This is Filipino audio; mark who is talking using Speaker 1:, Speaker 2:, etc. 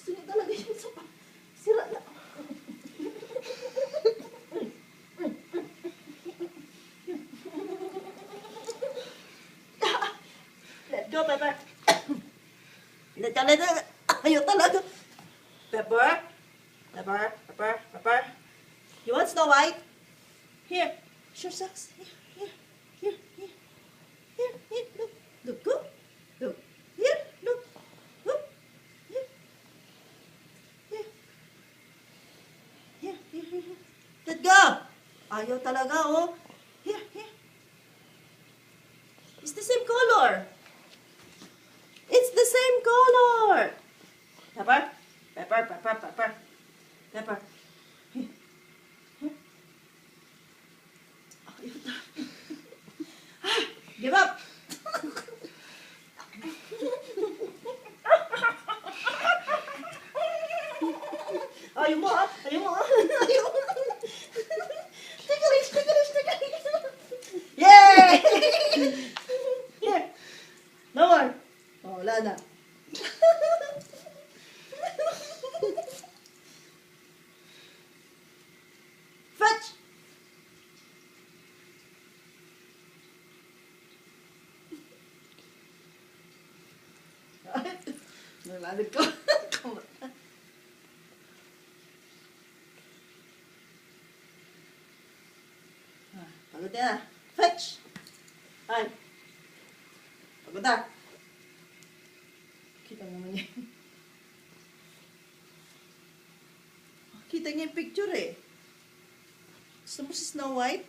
Speaker 1: Gusto niya talaga yung sapa. Sira na. Let go, Pepper. Let go. Ayaw talaga. Pepper. Pepper. Pepper. Pepper. You want Snow White? Here. Sure sucks. Here. Here. Here. Here. Here. Look. Look. Go. Look. Here. Look. Look. Here. Here. Here. Here. Here. Let go. Ayaw talaga, oh. Here. Here. It's the same color. It's the same color. Pepper. Pepper. Pepper. Pepper. Pepper. Here. Here. Ayaw talaga. Ah, give up. Ayaw mo, ah. Ayaw mo, ah. Ayaw mo. Ticklish. Yay! Here. No more. Oh, wala na. Fetch! Nalalag ko. Pagod na. Fetch! Ay. Pagod na. Kita naman yan. Kita niya yung picture eh. Gusto mo si Snow White?